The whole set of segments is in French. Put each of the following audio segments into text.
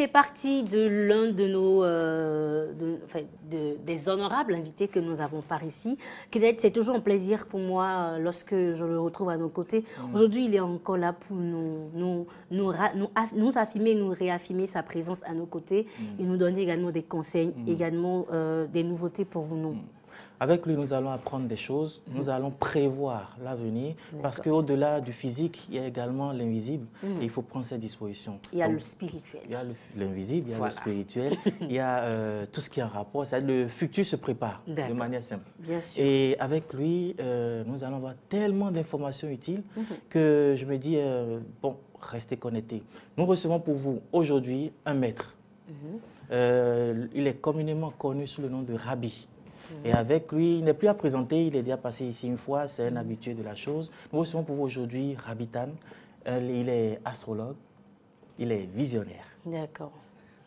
fait partie de l'un de nos des honorables invités que nous avons par ici. Kenneth, c'est toujours un plaisir pour moi lorsque je le retrouve à nos côtés. Aujourd'hui, il est encore là pour nous affirmer, nous réaffirmer sa présence à nos côtés et nous donner également des conseils, également des nouveautés pour vous. Avec lui, nous allons apprendre des choses, nous allons prévoir l'avenir, parce qu'au-delà du physique, il y a également l'invisible, et il faut prendre ses dispositions. Il y a le spirituel. Il y a l'invisible, il y a le spirituel, il y a tout ce qui est en rapport. Le futur se prépare de manière simple. Bien sûr. Et avec lui, nous allons avoir tellement d'informations utiles que je me dis, bon, restez connectés. Nous recevons pour vous aujourd'hui un maître. Il est communément connu sous le nom de Rabbi. Et avec lui, il n'est plus à présenter, il est déjà passé ici une fois, c'est un habitué de la chose. Nous recevons pour vous aujourd'hui Rabbi Tan. Il est astrologue, il est visionnaire. D'accord.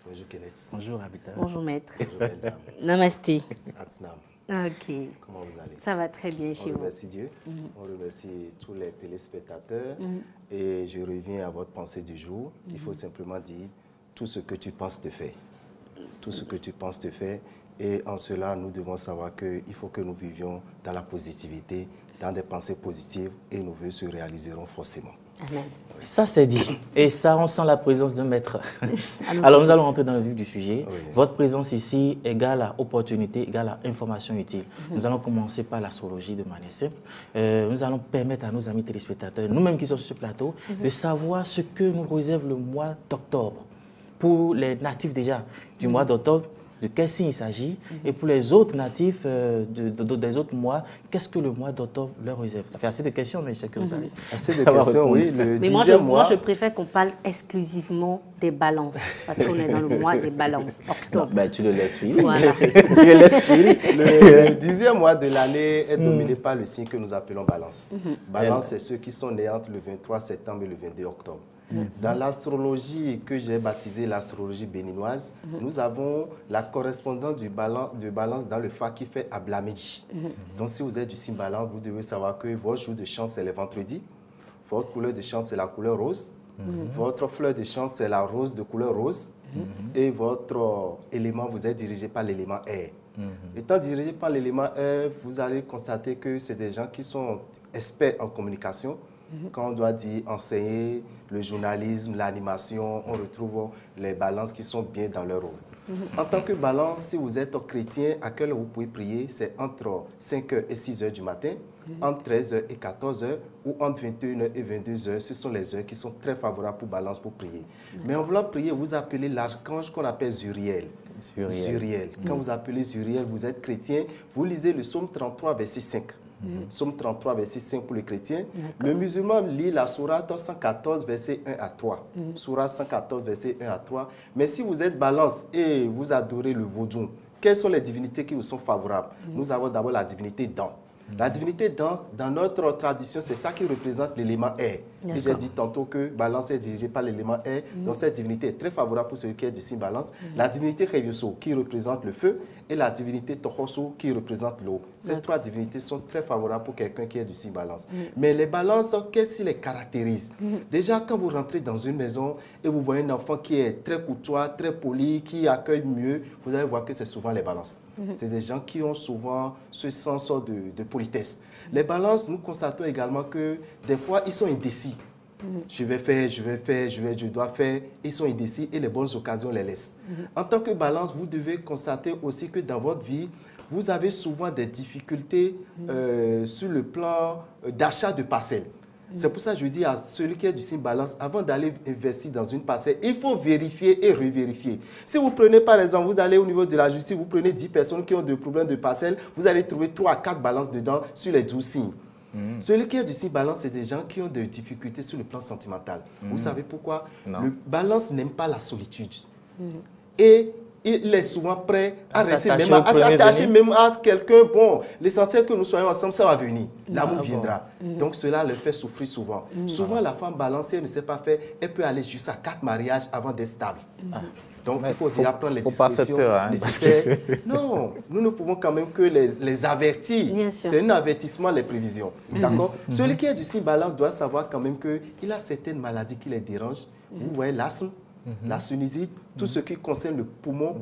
Bonjour Kenneth. Bonjour Rabbi Tan. Bonjour maître. Bonjour belle dame. Namasté. Atnam. Ok. Comment vous allez? Ça va très bien chez On vous. remercie Dieu, on remercie tous les téléspectateurs et je reviens à votre pensée du jour. Il faut simplement dire, tout ce que tu penses te fait. Tout ce que tu penses te fait. Et en cela, nous devons savoir qu'il faut que nous vivions dans la positivité, dans des pensées positives et nos vœux se réaliseront forcément. Amen. Ça, c'est dit. Et ça, on sent la présence d'un maître. Alors, nous allons rentrer dans le vif du sujet. Oui. Votre présence ici égale à opportunité, égale à information utile. Nous allons commencer par l'astrologie de manière simple. Nous allons permettre à nos amis téléspectateurs, nous-mêmes qui sommes sur ce plateau, de savoir ce que nous réserve le mois d'octobre. Pour les natifs déjà du mois d'octobre, de quel signe il s'agit, et pour les autres natifs des autres mois, qu'est-ce que le mois d'octobre leur réserve? Ça fait assez de questions, mais je sais que vous savez. Assez de questions, oui. Mais moi, je préfère qu'on parle exclusivement des balances, parce qu'on est dans le mois des balances, octobre. Ben, tu le laisses filer. Voilà. Tu le laisses filer. Le 10e mois de l'année est dominé par le signe que nous appelons Balance. Balance, c'est ceux qui sont nés entre le 23 septembre et le 22 octobre. Dans l'astrologie que j'ai baptisée l'astrologie béninoise, nous avons la correspondance du balance dans le fa qui fait Ablamedji. Donc si vous êtes du signe balance, vous devez savoir que votre jour de chance c'est le vendredi, votre couleur de chance c'est la couleur rose, votre fleur de chance c'est la rose de couleur rose, et votre élément, vous êtes dirigé par l'élément air. Étant dirigé par l'élément air, vous allez constater que c'est des gens qui sont experts en communication. Quand on doit dire enseigner, le journalisme, l'animation, on retrouve les balances qui sont bien dans leur rôle. En tant que balance, si vous êtes chrétien, à quelle heure vous pouvez prier? C'est entre 5h et 6h du matin, entre 13h et 14h ou entre 21h et 22h. Ce sont les heures qui sont très favorables pour balance pour prier. Mais en voulant prier, vous appelez l'archange qu'on appelle Zuriel. Zuriel. Quand vous appelez Zuriel, vous êtes chrétien, vous lisez le psaume 33, verset 5. Psaume 33, verset 5 pour les chrétiens. Le musulman lit la sourate 114, verset 1 à 3. Sourate 114, verset 1 à 3. Mais si vous êtes balance et vous adorez le vaudou, quelles sont les divinités qui vous sont favorables? Nous avons d'abord la divinité Dan. La divinité dans notre tradition, c'est ça qui représente l'élément air. Et j'ai dit tantôt que Balance est dirigé par l'élément air, donc cette divinité est très favorable pour celui qui est du signe Balance. La divinité Revioso qui représente le feu et la divinité Tohoso qui représente l'eau. Ces trois divinités sont très favorables pour quelqu'un qui est du signe Balance. Mais les balances, qu'est-ce qui les caractérise? Déjà, quand vous rentrez dans une maison et vous voyez un enfant qui est très courtois, très poli, qui accueille mieux, vous allez voir que c'est souvent les balances. C'est des gens qui ont souvent ce sens de politesse. Les balances, nous constatons également que des fois, ils sont indécis. Je vais faire, je dois faire. Ils sont indécis et les bonnes occasions les laissent. En tant que balance, vous devez constater aussi que dans votre vie, vous avez souvent des difficultés sur le plan d'achat de parcelles. C'est pour ça que je dis à celui qui est du signe balance, avant d'aller investir dans une parcelle, il faut vérifier et revérifier. Si vous prenez par exemple, vous allez au niveau de la justice, vous prenez 10 personnes qui ont des problèmes de parcelle, vous allez trouver 3 à 4 balances dedans sur les 12 signes. Celui qui est du signe balance, c'est des gens qui ont des difficultés sur le plan sentimental. Vous savez pourquoi? Le balance n'aime pas la solitude. Et il est souvent prêt à s'attacher même à quelqu'un. Bon, l'essentiel que nous soyons ensemble, ça va venir. L'amour viendra. Donc cela le fait souffrir souvent. Souvent, la femme balancée, elle ne sait pas faire, elle peut aller jusqu'à 4 mariages avant d'être stable. Donc il faut déjà prendre les dispositions nécessaires. Non, nous ne pouvons quand même que les avertir. C'est un avertissement, les prévisions. D'accord? Celui qui est du signe balance doit savoir quand même qu'il a certaines maladies qui les dérangent. Vous voyez l'asthme. la sinusite, tout ce qui concerne le poumon,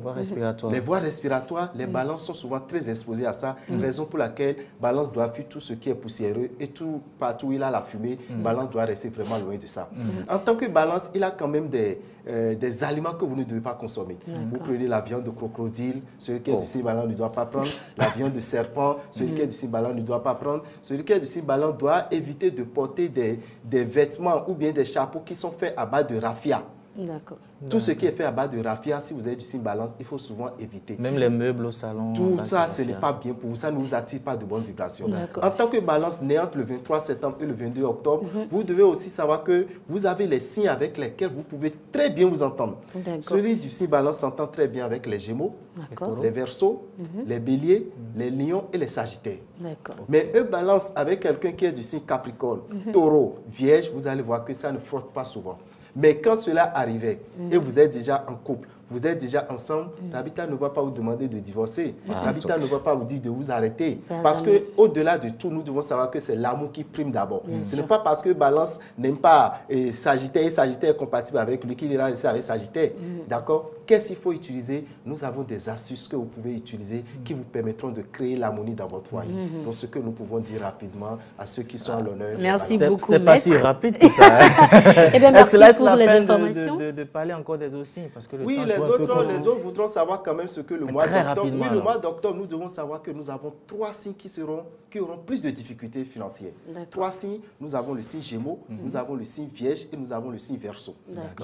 les voies respiratoires, les balances sont souvent très exposées à ça, raison pour laquelle balance doit fuir tout ce qui est poussiéreux et tout, partout où il a la fumée, balance doit rester vraiment loin de ça. En tant que balance, il a quand même des aliments que vous ne devez pas consommer. Vous prenez la viande de crocodile, celui qui est du signe balance ne doit pas prendre, la viande de serpent, celui qui est du signe balance ne doit pas prendre, celui qui est du signe balance doit éviter de porter des vêtements ou bien des chapeaux qui sont faits à base de raffia. Tout ce qui est fait à base de raffia, si vous avez du signe balance, il faut souvent éviter. Même les meubles au salon. Tout ça, ce n'est pas bien pour vous. Ça ne vous attire pas de bonnes vibrations. En tant que balance née entre le 23 septembre et le 22 octobre, vous devez aussi savoir que vous avez les signes avec lesquels vous pouvez très bien vous entendre. Celui du signe balance s'entend très bien avec les Gémeaux, les Verseaux, les Béliers, les Lions et les Sagittaires. Mais eux balance avec quelqu'un qui est du signe Capricorne, Taureau, Vierge, vous allez voir que ça ne frotte pas souvent. Mais quand cela arrivait et vous êtes déjà en couple, vous êtes déjà ensemble, l'habitat ne va pas vous demander de divorcer. L'habitat ne va pas vous dire de vous arrêter. Parce qu'au-delà de tout, nous devons savoir que c'est l'amour qui prime d'abord. Ce n'est pas parce que Balance n'aime pas Sagittaire et Sagittaire est compatible avec lui qu'il ira rester avec Sagittaire. D'accord? Qu'est-ce qu'il faut utiliser? Nous avons des astuces que vous pouvez utiliser qui vous permettront de créer l'harmonie dans votre foyer. Donc, ce que nous pouvons dire rapidement à ceux qui sont à l'honneur. Merci beaucoup, C'était pas si rapide que ça. Eh bien, merci pour les informations. De parler encore des dossiers parce que le oui, temps les autres voudront savoir quand même ce que le mois d'octobre. Oui, le mois d'octobre, nous devons savoir que nous avons 3 signes qui auront plus de difficultés financières. 3 signes, nous avons le signe Gémeaux, nous avons le signe Vierge et nous avons le signe Verseau.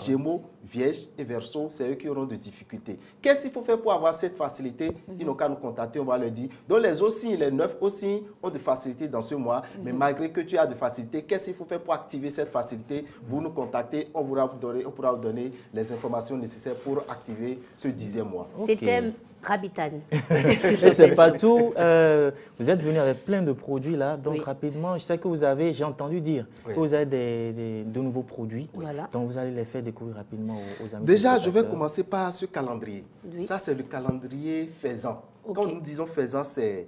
Gémeaux, Vierge et Verseau, c'est eux qui auront de difficultés. Qu'est-ce qu'il faut faire pour avoir cette facilité? Ils n'ont qu'à nous contacter, on va leur dire. Donc les autres signes, les 9 aussi ont de facilité dans ce mois, mais malgré que tu as de facilité, qu'est-ce qu'il faut faire pour activer cette facilité? Vous nous contactez, on pourra vous donner les informations nécessaires pour activer ce 10e mois. C'était Rabitane. C'est pas tout. Vous êtes venu avec plein de produits là. Donc rapidement, je sais que vous avez, j'ai entendu dire que vous avez de nouveaux produits. Donc vous allez les faire découvrir rapidement aux amis. Déjà, je vais commencer par ce calendrier. Ça, c'est le calendrier Faisan. Quand nous disons Faisan, c'est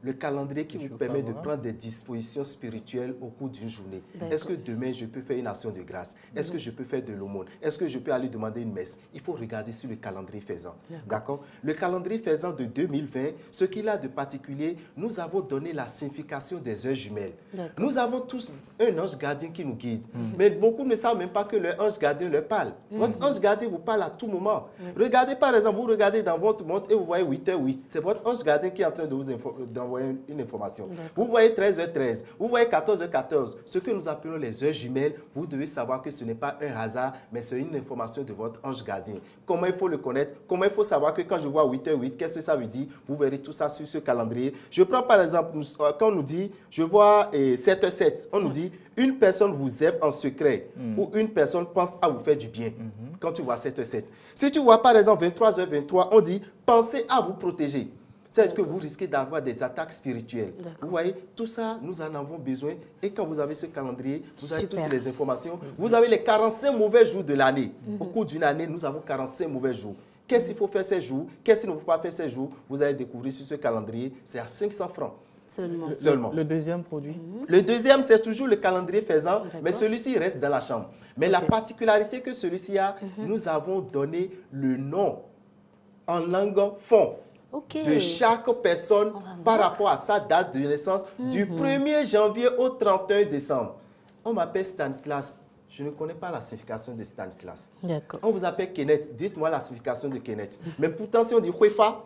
le calendrier qui vous permet de prendre des dispositions spirituelles au cours d'une journée. Est-ce que demain, je peux faire une action de grâce? Est-ce que je peux faire de l'aumône? Est-ce que je peux aller demander une messe? Il faut regarder sur le calendrier Faisan. D'accord? Le calendrier Faisan de 2020, ce qu'il a de particulier, nous avons donné la signification des heures jumelles. Nous avons tous un ange gardien qui nous guide. Mais beaucoup ne savent même pas que leur ange gardien leur parle. Votre ange gardien vous parle à tout moment. Regardez par exemple, vous regardez dans votre montre et vous voyez 8h08. C'est votre ange gardien qui est en train de vous d'envoyer une information. Vous voyez 13h13, vous voyez 14h14. Ce que nous appelons les heures jumelles, vous devez savoir que ce n'est pas un hasard, mais c'est une information de votre ange gardien. Comment il faut le connaître? Comment il faut savoir que quand je vois 8h08, qu'est-ce que ça veut dire? Vous verrez tout ça sur ce calendrier. Je prends par exemple, quand on nous dit, je vois 7h07, on nous dit, une personne vous aime en secret ou une personne pense à vous faire du bien. Quand tu vois 7h07. Si tu vois par exemple 23h23, on dit, pensez à vous protéger. C'est que vous risquez d'avoir des attaques spirituelles. Vous voyez, tout ça, nous en avons besoin. Et quand vous avez ce calendrier, vous avez toutes les informations. Vous avez les 45 mauvais jours de l'année. Au cours d'une année, nous avons 45 mauvais jours. Qu'est-ce qu'il faut faire ces jours? Qu'est-ce qu'il ne faut pas faire ces jours? Vous allez découvrir sur ce calendrier. C'est à 500 francs. Seulement. Le deuxième produit? Le deuxième, c'est toujours le calendrier Faisan, mais celui-ci reste dans la chambre. Mais la particularité que celui-ci a, nous avons donné le nom en langue fond. De chaque personne par rapport à sa date de naissance du 1er janvier au 31 décembre. On m'appelle Stanislas. Je ne connais pas la signification de Stanislas. On vous appelle Kenneth. Dites-moi la signification de Kenneth. Mais pourtant, si on dit Huefa,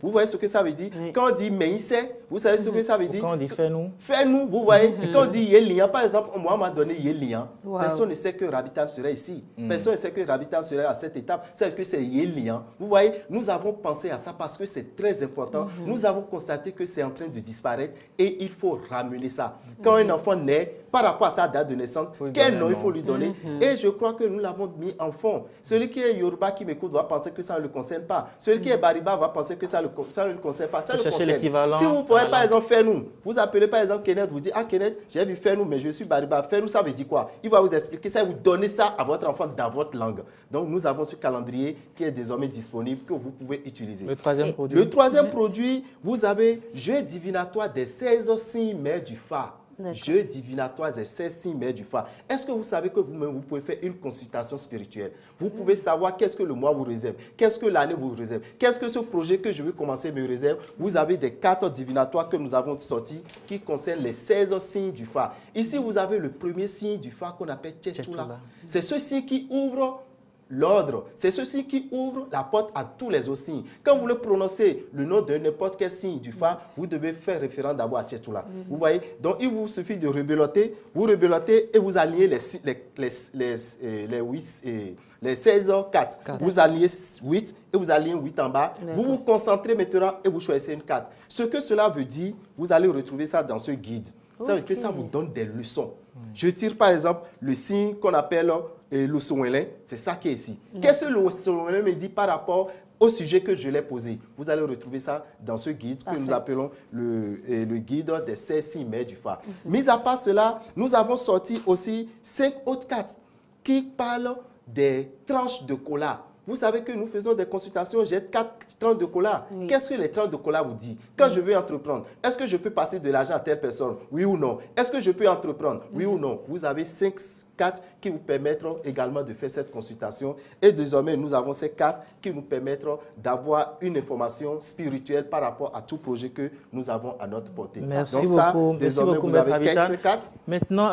vous voyez ce que ça veut dire? Quand on dit Meïse, vous savez ce que ça veut dire? Quand on dit fais-nous. Fais-nous, vous voyez. Quand on dit Yélian, par exemple, moi, on m'a donné Yélian. Personne ne sait que Rabitan serait ici. Personne ne sait que Rabitan serait à cette étape. C'est que c'est Yélian. Vous voyez, nous avons pensé à ça parce que c'est très important. Nous avons constaté que c'est en train de disparaître et il faut ramener ça. Quand un enfant naît, par rapport à sa date de naissance, quel nom il faut lui donner? Et je crois que nous l'avons mis en fond. Celui qui est Yoruba qui m'écoute va penser que ça ne le concerne pas. Celui qui est Bariba va penser que ça ne le concerne pas. Ça le concerne. Si vous pouvez par exemple faire nous, vous appelez par exemple Kenneth, vous dites ah Kenneth, j'ai vu faire nous, mais je suis Bariba. Faire nous, ça veut dire quoi? Il va vous expliquer ça et vous donner ça à votre enfant dans votre langue. Donc nous avons ce calendrier qui est désormais disponible que vous pouvez utiliser. Le troisième produit? Le troisième produit, vous avez jeu divinatoire des 16 signes mères du phare. jeux divinatoires et 16 signes mères du phare. Est-ce que vous savez que vous-même, vous pouvez faire une consultation spirituelle? Vous pouvez savoir qu'est-ce que le mois vous réserve, qu'est-ce que l'année vous réserve, qu'est-ce que ce projet que je veux commencer me réserve. Vous avez des cartes divinatoires que nous avons sorties qui concernent les 16 signes du phare. Ici, vous avez le premier signe du phare qu'on appelle Tchétoula. C'est ce signe qui ouvre l'ordre, c'est ceci qui ouvre la porte à tous les autres signes. Quand vous voulez prononcer le nom de n'importe quel signe du phare, vous devez faire référence d'abord à Tchétoula. Vous voyez? Donc, il vous suffit de rebeloter, vous rebelotez et vous alignez les 16 4. Vous alignez 8 et vous alignez 8 en bas. Vous vous concentrez maintenant et vous choisissez une carte. Ce que cela veut dire, vous allez retrouver ça dans ce guide. Ça veut dire que ça vous donne des leçons. Je tire par exemple le signe qu'on appelle le Souélin, c'est ça qui est ici. Qu'est-ce que le Souélin me dit par rapport au sujet que je l'ai posé? Vous allez retrouver ça dans ce guide que nous appelons le guide des 16 signes mères du phare. Mis à part cela, nous avons sorti aussi 5 autres cartes qui parlent des tranches de cola. Vous savez que nous faisons des consultations, j'ai 4 tranches de cola. Qu'est-ce que les tranches de cola vous disent? Quand je veux entreprendre, est-ce que je peux passer de l'argent à telle personne? Oui ou non? Est-ce que je peux entreprendre? Oui ou non? Vous avez 5 cartes qui vous permettront également de faire cette consultation. Et désormais, nous avons ces cartes qui nous permettront d'avoir une information spirituelle par rapport à tout projet que nous avons à notre portée. Merci Donc beaucoup. Désormais, Merci beaucoup, vous avez Habitat. quelques cartes. Maintenant,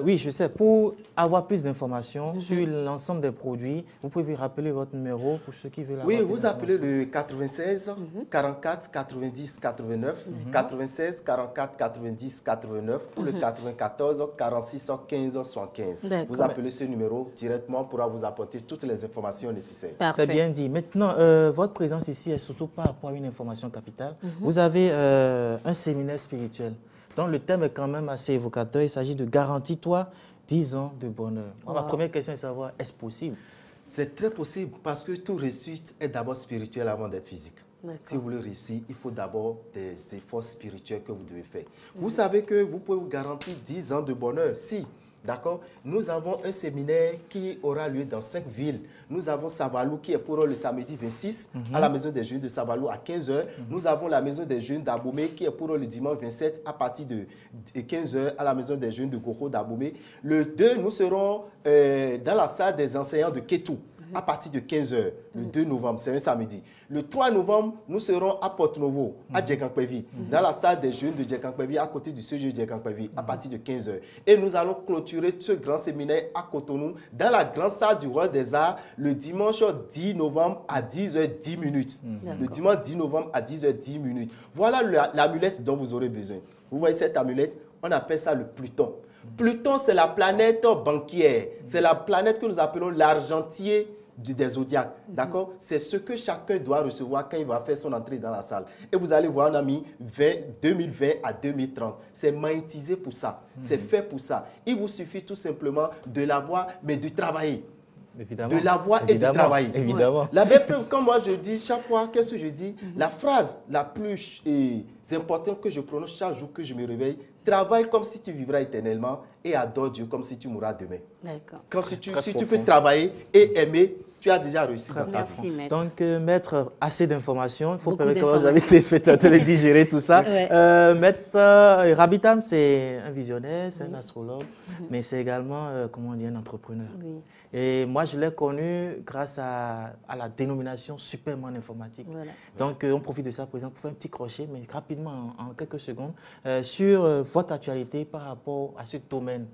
oui, je sais, pour avoir plus d'informations sur l'ensemble des produits, vous pouvez rappeler votre numéro pour ceux qui veulent avoir Oui, plus vous appelez d'informations. le 96 44 90 89, 96 44 90 89 ou le 94 46 15 75. Vous appelez ce numéro directement pour vous apporter toutes les informations nécessaires. C'est bien dit. Maintenant, votre présence ici est surtout par rapport à une information capitale. Vous avez un séminaire spirituel dont le thème est quand même assez évocateur. Il s'agit de Garantis-toi 10 ans de bonheur. Ma première question est de savoir, est-ce possible? C'est très possible parce que toute réussite est d'abord spirituelle avant d'être physique. Si vous voulez réussir, il faut d'abord des efforts spirituels que vous devez faire. Vous savez que vous pouvez vous garantir 10 ans de bonheur si, d'accord, nous avons un séminaire qui aura lieu dans 5 villes. Nous avons Savalou qui est pour le samedi 26 à la Maison des Jeunes de Savalou à 15h. Nous avons la Maison des Jeunes d'Abomey qui est pour le dimanche 27 à partir de 15h à la Maison des Jeunes de Goro d'Abomey. Le 2, nous serons dans la salle des enseignants de Kétou à partir de 15h, le 2 novembre, c'est un samedi. Le 3 novembre, nous serons à Porto-Novo, à Djekankpevi, dans la salle des jeunes de Djekankpevi, à côté du CG de Djekankpevi, à partir de 15h. Et nous allons clôturer ce grand séminaire à Cotonou, dans la grande salle du Roi des Arts, le dimanche 10 novembre à 10h10. Le dimanche 10 novembre à 10h10. Voilà l'amulette dont vous aurez besoin. Vous voyez cette amulette, on appelle ça le Pluton. Pluton, c'est la planète banquière. C'est la planète que nous appelons l'argentier des zodiaques. D'accord? C'est ce que chacun doit recevoir quand il va faire son entrée dans la salle. Et vous allez voir, on a mis 2020 à 2030. C'est magnétisé pour ça. C'est fait pour ça. Il vous suffit tout simplement de l'avoir, mais de travailler. Évidemment. De l'avoir et de travailler. Évidemment. La même preuve, quand moi je dis chaque fois, qu'est-ce que je dis? La phrase la plus importante que je prononce chaque jour que je me réveille, travaille comme si tu vivras éternellement et adore Dieu comme si tu mourras demain. D'accord. Quand si tu peux travailler et aimer, tu as déjà réussi dans ta vie. Merci, maître. Donc, mettre assez d'informations. Il faut Beaucoup permettre aux amis téléspectateurs de digérer tout ça. Maître Rabitan, c'est un visionnaire, c'est un astrologue, mais c'est également, comment on dit, un entrepreneur. Et moi, je l'ai connu grâce à la dénomination Superman informatique. Donc, on profite de ça, par exemple, pour faire un petit crochet, mais rapidement, en quelques secondes, sur votre actualité par rapport à ce domaine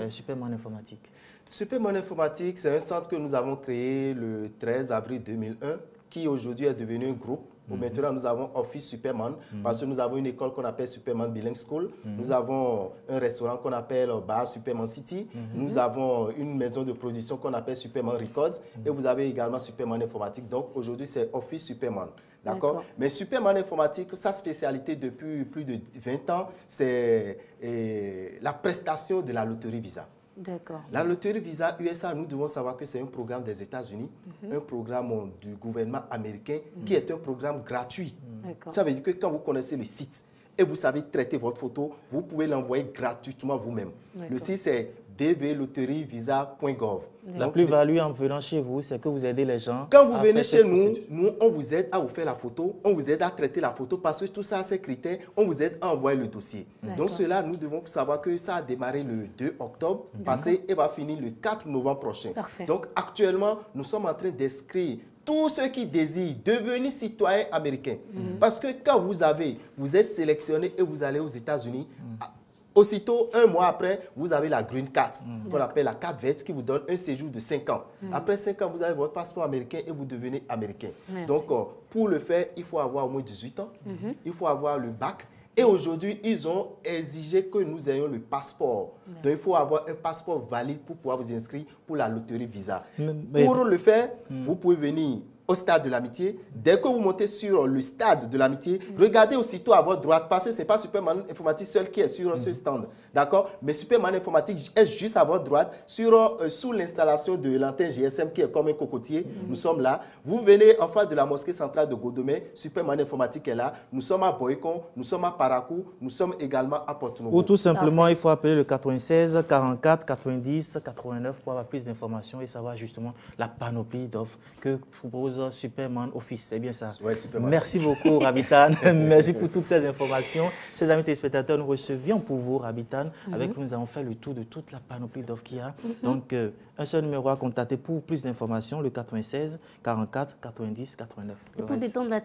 Superman informatique. Superman Informatique, c'est un centre que nous avons créé le 13 avril 2001, qui aujourd'hui est devenu un groupe. Maintenant, nous avons Office Superman, parce que nous avons une école qu'on appelle Superman Bilingue School. Nous avons un restaurant qu'on appelle Bar Superman City. Nous avons une maison de production qu'on appelle Superman Records. Et vous avez également Superman Informatique. Donc, aujourd'hui, c'est Office Superman. D'accord? Mais Superman Informatique, sa spécialité depuis plus de 20 ans, c'est la prestation de la loterie Visa. La loterie Visa USA, nous devons savoir que c'est un programme des États-Unis, un programme du gouvernement américain qui est un programme gratuit. Ça veut dire que quand vous connaissez le site et vous savez traiter votre photo, vous pouvez l'envoyer gratuitement vous-même. Le site, c'est dvlotterievisa.gov. La plus-value en venant chez vous, c'est que vous aidez les gens. Quand vous venez chez nous, on vous aide à vous faire la photo, on vous aide à traiter la photo parce que tout ça, ces critères, on vous aide à envoyer le dossier. Donc cela, nous devons savoir que ça a démarré le 2 octobre passé et va finir le 4 novembre prochain. Parfait. Donc actuellement, nous sommes en train d'inscrire tous ceux qui désirent devenir citoyens américains. Parce que quand vous êtes sélectionné et vous allez aux États-Unis, aussitôt, un mois après, vous avez la Green Card, qu'on appelle la carte verte, qui vous donne un séjour de 5 ans. Après 5 ans, vous avez votre passeport américain et vous devenez américain. Merci. Donc, pour le faire, il faut avoir au moins 18 ans, il faut avoir le bac. Et aujourd'hui, ils ont exigé que nous ayons le passeport. Donc, il faut avoir un passeport valide pour pouvoir vous inscrire pour la loterie Visa. Pour le faire, vous pouvez venir au stade de l'amitié. Dès que vous montez sur le stade de l'amitié, regardez aussitôt à votre droite, parce que ce n'est pas Superman Informatique seul qui est sur ce stand. D'accord? Mais Superman Informatique est juste à votre droite, sous l'installation de l'antenne GSM qui est comme un cocotier. Nous sommes là. Vous venez en face de la mosquée centrale de Godomé, Superman Informatique est là. Nous sommes à Boycon, nous sommes à Parakou, nous sommes également à Porto-Novo. Ou tout simplement, il faut appeler le 96 44 90 89 pour avoir plus d'informations et savoir justement la panoplie d'offres que propose Superman Office. C'est bien ça? Ouais, Superman. Merci beaucoup, Rabitan. Merci pour toutes ces informations. Chers amis téléspectateurs, nous recevions pour vous, Rabitan. Avec nous, nous avons fait le tour de toute la panoplie d'offres qu'il y a. Donc, un seul numéro à contacter pour plus d'informations, le 96 44 90 89. Et pour détendre la